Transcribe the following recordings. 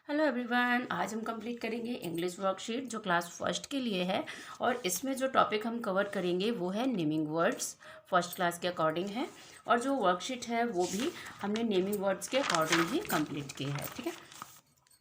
Hello everyone, आज हम complete करेंगे इंग्लिश वर्कशीट जो क्लास फर्स्ट के लिए है। और इसमें जो टॉपिक हम कवर करेंगे वो है नेमिंग वर्ड्स। फर्स्ट क्लास के अकॉर्डिंग है और जो वर्कशीट है वो भी हमने नेमिंग वर्ड्स के अकॉर्डिंग ही कंप्लीट की है। ठीक है,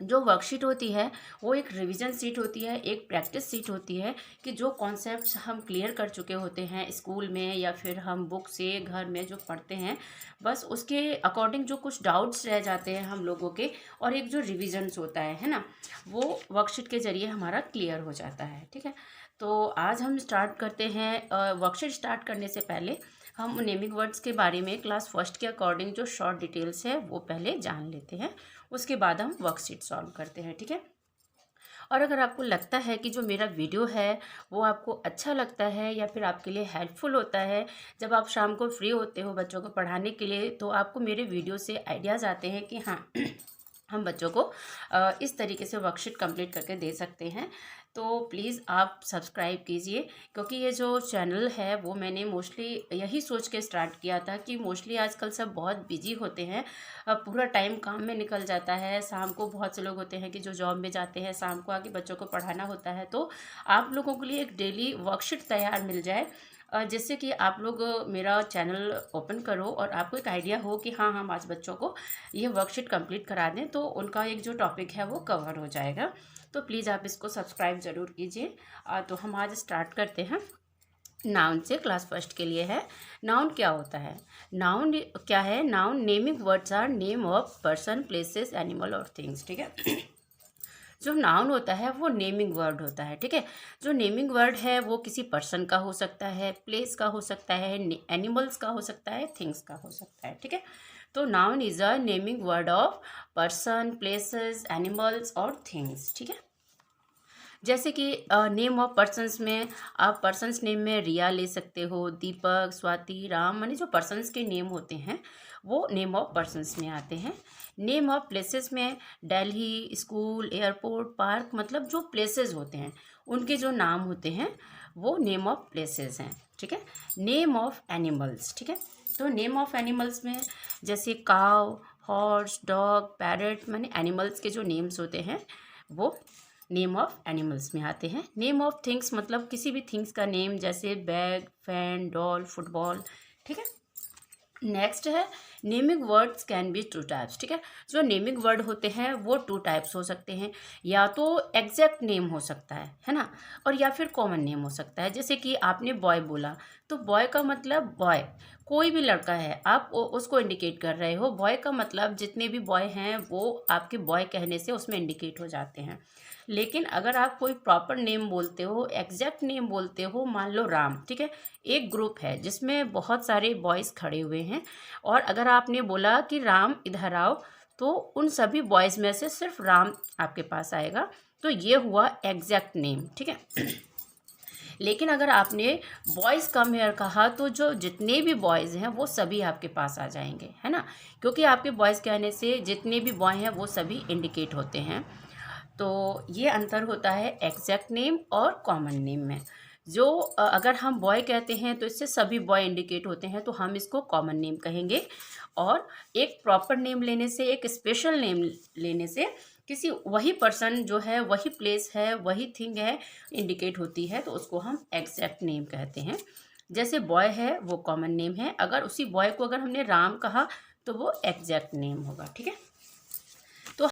जो वर्कशीट होती है वो एक रिवीजन सीट होती है, एक प्रैक्टिस सीट होती है कि जो कॉन्सेप्ट्स हम क्लियर कर चुके होते हैं स्कूल में या फिर हम बुक से घर में जो पढ़ते हैं, बस उसके अकॉर्डिंग जो कुछ डाउट्स रह जाते हैं हम लोगों के, और एक जो रिविजन्स होता है ना, वो वर्कशीट के ज़रिए हमारा क्लियर हो जाता है। ठीक है, तो आज हम स्टार्ट करते हैं। वर्कशीट स्टार्ट करने से पहले हम नेमिंग वर्ड्स के बारे में क्लास फर्स्ट के अकॉर्डिंग जो शॉर्ट डिटेल्स है वो पहले जान लेते हैं, उसके बाद हम वर्कशीट सॉल्व करते हैं। ठीक है, और अगर आपको लगता है कि जो मेरा वीडियो है वो आपको अच्छा लगता है या फिर आपके लिए हेल्पफुल होता है, जब आप शाम को फ्री होते हो बच्चों को पढ़ाने के लिए, तो आपको मेरे वीडियो से आइडियाज़ आते हैं कि हाँ हम बच्चों को इस तरीके से वर्कशीट कंप्लीट करके दे सकते हैं, तो प्लीज़ आप सब्सक्राइब कीजिए। क्योंकि ये जो चैनल है वो मैंने मोस्टली यही सोच के स्टार्ट किया था कि मोस्टली आजकल सब बहुत बिजी होते हैं, पूरा टाइम काम में निकल जाता है। शाम को बहुत से लोग होते हैं कि जो जॉब में जाते हैं, शाम को आके बच्चों को पढ़ाना होता है, तो आप लोगों के लिए एक डेली वर्कशीट तैयार मिल जाए, जिससे कि आप लोग मेरा चैनल ओपन करो और आपको एक आइडिया हो कि हाँ हम आज बच्चों को ये वर्कशीट कंप्लीट करा दें, तो उनका एक जो टॉपिक है वो कवर हो जाएगा। तो प्लीज़ आप इसको सब्सक्राइब ज़रूर कीजिए। तो हम आज स्टार्ट करते हैं नाउन से। क्लास फर्स्ट के लिए है नाउन क्या होता है। नाउन क्या है? Noun naming words are name of person, places, animal और थिंग्स। ठीक है, जो नाउन होता है वो नेमिंग वर्ड होता है। ठीक है, जो नेमिंग वर्ड है वो किसी पर्सन का हो सकता है, प्लेस का हो सकता है, एनिमल्स का हो सकता है, थिंग्स का हो सकता है। ठीक है, तो noun is a naming word of person, places, animals और थिंग्स। ठीक है, जैसे कि नेम ऑफ पर्सन्स में आप पर्सन्स नेम में रिया ले सकते हो, दीपक, स्वाति, राम, माने जो पर्सन्स के नेम होते हैं वो नेम ऑफ पर्सन्स में आते हैं। नेम ऑफ प्लेसेस में दिल्ली, स्कूल, एयरपोर्ट, पार्क, मतलब जो प्लेसेस होते हैं उनके जो नाम होते हैं वो नेम ऑफ प्लेसेस हैं। ठीक है, नेम ऑफ एनिमल्स। ठीक है, तो नेम ऑफ एनिमल्स में जैसे काव, हॉर्स, डॉग, पैरट, माने एनिमल्स के जो नेम्स होते हैं वो नेम ऑफ एनिमल्स में आते हैं। नेम ऑफ थिंग्स मतलब किसी भी थिंग्स का नेम, जैसे बैग, फैन, डॉल, फुटबॉल। ठीक है, नेक्स्ट है naming words can be two types. ठीक है, जो नेमिंग वर्ड होते हैं वो टू टाइप्स हो सकते हैं, या तो एग्जैक्ट नेम हो सकता है ना, और या फिर कॉमन नेम हो सकता है। जैसे कि आपने बॉय बोला, तो बॉय का मतलब बॉय, कोई भी लड़का है, आप उसको इंडिकेट कर रहे हो। बॉय का मतलब जितने भी बॉय हैं वो आपके बॉय कहने से उसमें इंडिकेट हो जाते हैं। लेकिन अगर आप कोई प्रॉपर नेम बोलते हो, एग्जैक्ट नेम बोलते हो, मान लो राम। ठीक है, एक ग्रुप है जिसमें बहुत सारे बॉयज़ खड़े हुए हैं, और अगर आपने बोला कि राम इधर आओ, तो उन सभी बॉयज़ में से सिर्फ राम आपके पास आएगा, तो ये हुआ एग्जैक्ट नेम। ठीक है, लेकिन अगर आपने बॉयज़ कम हेयर कहा तो जो जितने भी बॉयज़ हैं वो सभी आपके पास आ जाएंगे, है ना, क्योंकि आपके बॉयज़ कहने से जितने भी बॉय हैं वो सभी इंडिकेट होते हैं। तो ये अंतर होता है एग्जैक्ट नेम और कॉमन नेम में। जो अगर हम बॉय कहते हैं तो इससे सभी बॉय इंडिकेट होते हैं, तो हम इसको कॉमन नेम कहेंगे। और एक प्रॉपर नेम लेने से, एक स्पेशल नेम लेने से किसी वही पर्सन जो है, वही प्लेस है, वही थिंग है इंडिकेट होती है, तो उसको हम एग्जैक्ट नेम कहते हैं। जैसे बॉय है वो कॉमन नेम है, अगर उसी बॉय को अगर हमने राम कहा तो वो एग्जैक्ट नेम होगा। ठीक है, तो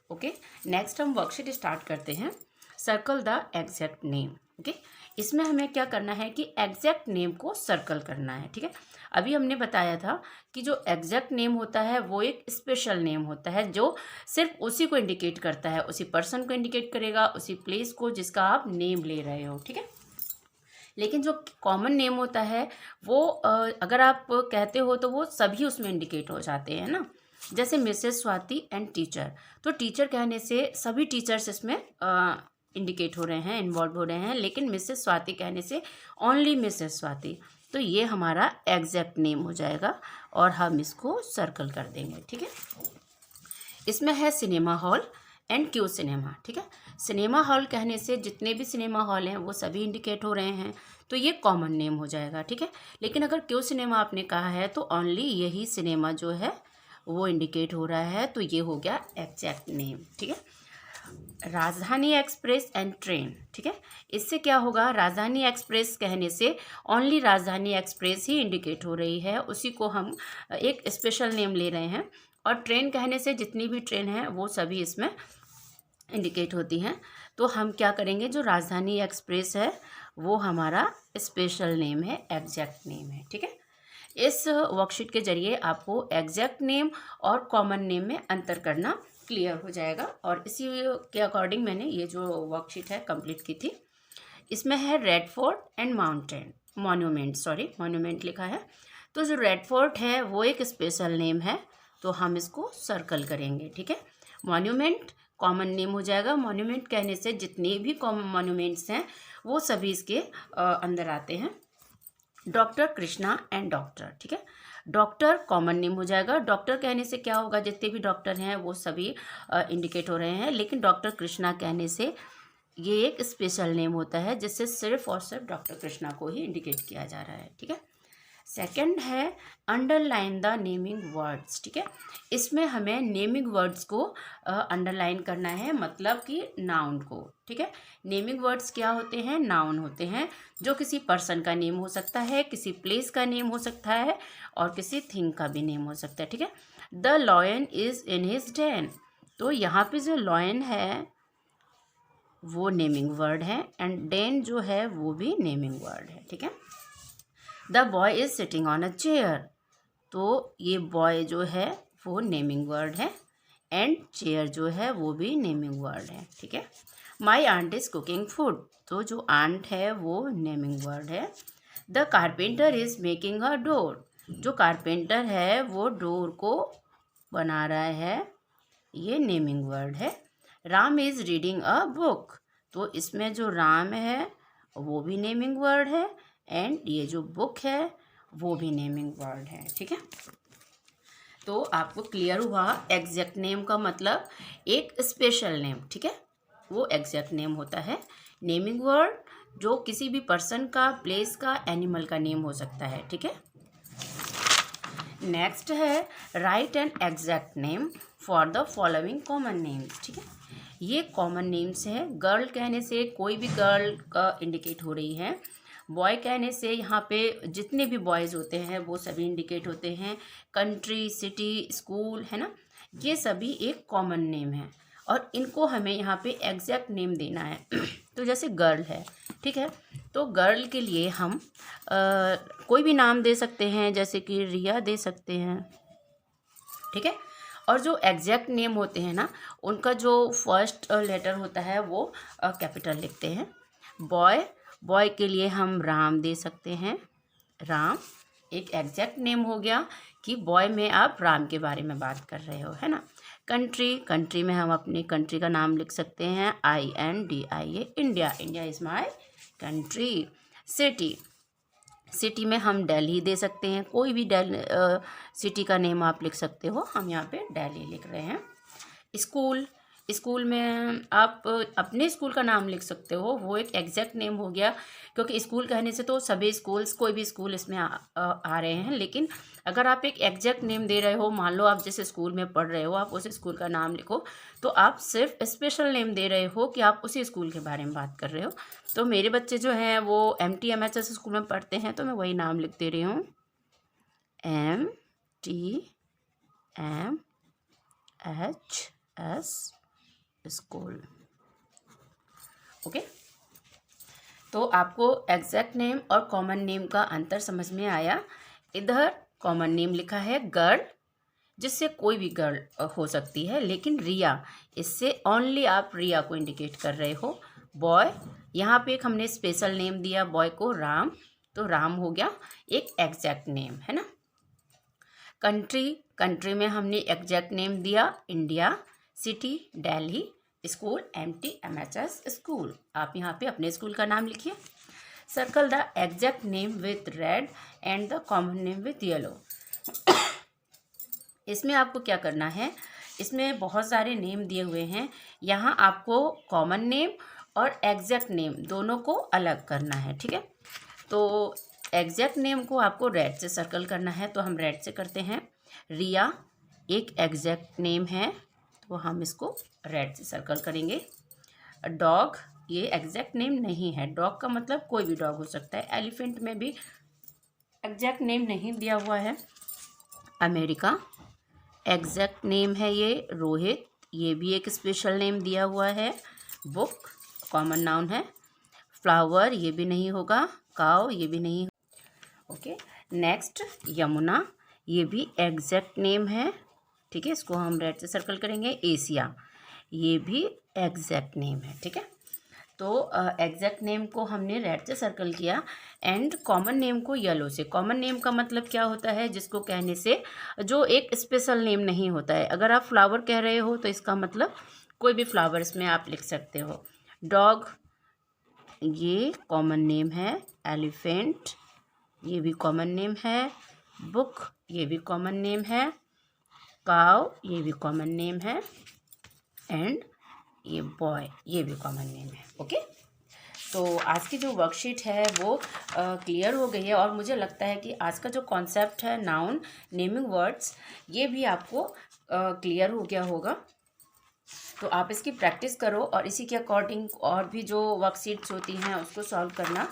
ओके, नेक्स्ट हम वर्कशीट स्टार्ट करते हैं। Circle the exact name. Okay, इसमें हमें क्या करना है कि एग्जैक्ट नेम को सर्कल करना है। ठीक है, अभी हमने बताया था कि जो एग्जैक्ट नेम होता है वो एक स्पेशल नेम होता है जो सिर्फ उसी को इंडिकेट करता है, उसी पर्सन को इंडिकेट करेगा, उसी प्लेस को जिसका आप नेम ले रहे हो। ठीक है, लेकिन जो कॉमन नेम होता है वो अगर आप कहते हो तो वो सभी उसमें इंडिकेट हो जाते हैं ना। जैसे मिसेस स्वाति एंड टीचर, तो टीचर कहने से सभी टीचर्स इसमें इंडिकेट हो रहे हैं, इन्वॉल्व हो रहे हैं, लेकिन मिसेस स्वाति कहने से ओनली मिसेस स्वाति, तो ये हमारा एग्जैक्ट नेम हो जाएगा और हम इसको सर्कल कर देंगे। ठीक है, इसमें है cinema hall and Q cinema. ठीक है, सिनेमा हॉल कहने से जितने भी सिनेमा हॉल हैं वो सभी इंडिकेट हो रहे हैं, तो ये कॉमन नेम हो जाएगा। ठीक है, लेकिन अगर क्यू सिनेमा आपने कहा है तो ओनली यही सिनेमा जो है वो इंडिकेट हो रहा है, तो ये हो गया एग्जैक्ट नेम। ठीक है, राजधानी एक्सप्रेस एंड ट्रेन। ठीक है, इससे क्या होगा, राजधानी एक्सप्रेस कहने से ओनली राजधानी एक्सप्रेस ही इंडिकेट हो रही है, उसी को हम एक स्पेशल नेम ले रहे हैं। और ट्रेन कहने से जितनी भी ट्रेन है वो सभी इसमें इंडिकेट होती हैं। तो हम क्या करेंगे, जो राजधानी एक्सप्रेस है वो हमारा स्पेशल नेम है, एग्जैक्ट नेम है। ठीक है, इस वर्कशीट के जरिए आपको एग्जैक्ट नेम और कॉमन नेम में अंतर करना क्लियर हो जाएगा। और इसी के अकॉर्डिंग मैंने ये जो वर्कशीट है कंप्लीट की थी। इसमें है red fort and mountain monument लिखा है। तो जो रेड फोर्ट है वो एक स्पेशल नेम है, तो हम इसको सर्कल करेंगे। ठीक है, मॉन्यूमेंट कॉमन नेम हो जाएगा। मॉन्यूमेंट कहने से जितने भी कॉमन मॉन्यूमेंट्स हैं वो सभी इसके अंदर आते हैं। Doctor Krishna and doctor. ठीक है, डॉक्टर कॉमन नेम हो जाएगा। डॉक्टर कहने से क्या होगा, जितने भी डॉक्टर हैं वो सभी इंडिकेट हो रहे हैं, लेकिन डॉक्टर कृष्णा कहने से ये एक स्पेशल नेम होता है, जिससे सिर्फ और सिर्फ डॉक्टर कृष्णा को ही इंडिकेट किया जा रहा है। ठीक है, सेकंड है अंडरलाइन द नेमिंग वर्ड्स। ठीक है, इसमें हमें नेमिंग वर्ड्स को अंडरलाइन करना है, मतलब कि नाउन को। ठीक है, नेमिंग वर्ड्स क्या होते हैं, नाउन होते हैं, जो किसी पर्सन का नेम हो सकता है, किसी प्लेस का नेम हो सकता है और किसी थिंग का भी नेम हो सकता है। ठीक है, the lion is in his den. तो यहाँ पे जो लॉयन है वो नेमिंग वर्ड है एंड डेन जो है वो भी नेमिंग वर्ड है। ठीक है, the boy is sitting on a chair. तो ये बॉय जो है वो नेमिंग वर्ड है एंड चेयर जो है वो भी नेमिंग वर्ड है। ठीक है, my aunt is cooking food. तो जो आंट है वो नेमिंग वर्ड है। The carpenter is making a door. जो कारपेंटर है वो डोर को बना रहा है, ये नेमिंग वर्ड है। Ram is reading a book. तो इसमें जो राम है वो भी नेमिंग वर्ड है एंड ये जो बुक है वो भी नेमिंग वर्ड है। ठीक है, तो आपको क्लियर हुआ एग्जैक्ट नेम का मतलब एक स्पेशल नेम। ठीक है, वो एग्जैक्ट नेम होता है। नेमिंग वर्ड जो किसी भी पर्सन का, प्लेस का, एनिमल का नेम हो सकता है। ठीक है, नेक्स्ट है right an exact name for the following common names. ठीक है, ये कॉमन नेम्स है। गर्ल कहने से कोई भी गर्ल का इंडिकेट हो रही है। बॉय कहने से यहाँ पे जितने भी बॉयज़ होते हैं वो सभी इंडिकेट होते हैं। कंट्री, सिटी, स्कूल, है ना, ये सभी एक कॉमन नेम है और इनको हमें यहाँ पे एग्जैक्ट नेम देना है। तो जैसे गर्ल है, ठीक है, तो गर्ल के लिए हम कोई भी नाम दे सकते हैं, जैसे कि रिया दे सकते हैं। ठीक है, और जो एग्जैक्ट नेम होते हैं ना, उनका जो फर्स्ट लेटर होता है वो कैपिटल लिखते हैं। बॉय के लिए हम राम दे सकते हैं। राम एक एग्जैक्ट नेम हो गया कि बॉय में आप राम के बारे में बात कर रहे हो, है ना। कंट्री में हम अपनी कंट्री का नाम लिख सकते हैं, INDIA, India is my country. City में हम दिल्ली दे सकते हैं, कोई भी सिटी का नेम आप लिख सकते हो, हम यहाँ पे दिल्ली लिख रहे हैं। स्कूल में आप अपने स्कूल का नाम लिख सकते हो, वो एक एग्जैक्ट नेम हो गया, क्योंकि स्कूल कहने से तो सभी स्कूल्स, कोई भी स्कूल इसमें आ रहे हैं। लेकिन अगर आप एक एग्जैक्ट नेम दे रहे हो, मान लो आप जिस स्कूल में पढ़ रहे हो आप उस स्कूल का नाम लिखो, तो आप सिर्फ स्पेशल नेम दे रहे हो कि आप उसी स्कूल के बारे में बात कर रहे हो। तो मेरे बच्चे जो हैं वो MTMHS स्कूल में पढ़ते हैं, तो मैं वही नाम लिख दे रही हूँ, MTMHS स्कूल। ओके, तो आपको एग्जैक्ट नेम और कॉमन नेम का अंतर समझ में आया। इधर कॉमन नेम लिखा है गर्ल, जिससे कोई भी गर्ल हो सकती है, लेकिन रिया, इससे ओनली आप रिया को इंडिकेट कर रहे हो। बॉय, यहाँ पे एक हमने स्पेशल नेम दिया बॉय को, राम, तो राम हो गया एक एग्जैक्ट नेम, है ना। कंट्री में हमने एग्जैक्ट नेम दिया India. City Delhi. School MTMHS school. आप यहाँ पे अपने स्कूल का नाम लिखिए। Circle the exact name with red and the common name with yellow. इसमें आपको क्या करना है, इसमें बहुत सारे नेम दिए हुए हैं, यहाँ आपको कॉमन नेम और एग्जैक्ट नेम दोनों को अलग करना है। ठीक है, तो एग्जैक्ट नेम को आपको रेड से सर्कल करना है, तो हम रेड से करते हैं। रिया एक एग्जैक्ट नेम है तो हम इसको रेड से सर्कल करेंगे। डॉग, ये एग्जैक्ट नेम नहीं है। डॉग का मतलब कोई भी डॉग हो सकता है। एलिफेंट में भी एग्जैक्ट नेम नहीं दिया हुआ है। अमेरिका, एग्जैक्ट नेम है ये। रोहित, ये भी एक स्पेशल नेम दिया हुआ है। बुक, कॉमन नाउन है। फ्लावर, ये भी नहीं होगा। काव, ये भी नहीं। ओके, नेक्स्ट यमुना, ये भी एग्जैक्ट नेम है। ठीक है, इसको हम रेड से सर्कल करेंगे। एशिया, ये भी एग्जैक्ट नेम है। ठीक है, तो एग्जैक्ट नेम को हमने रेड से सर्कल किया एंड कॉमन नेम को येलो से। कॉमन नेम का मतलब क्या होता है? जिसको कहने से जो एक स्पेशल नेम नहीं होता है। अगर आप फ्लावर कह रहे हो तो इसका मतलब कोई भी फ्लावर्स में आप लिख सकते हो। डॉग, ये कॉमन नेम है। एलिफेंट, ये भी कॉमन नेम है। बुक, ये भी कॉमन नेम है। काव, ये भी कॉमन नेम है। एंड ये बॉय, ये भी कॉमन नेम है। ओके, तो आज की जो वर्कशीट है वो क्लियर हो गई है और मुझे लगता है कि आज का जो कॉन्सेप्ट है नाउन नेमिंग वर्ड्स, ये भी आपको क्लियर हो गया होगा। तो आप इसकी प्रैक्टिस करो और इसी के अकॉर्डिंग और भी जो वर्कशीट्स होती हैं उसको सॉल्व करना।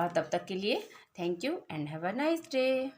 तब तक के लिए thank you and have a nice day.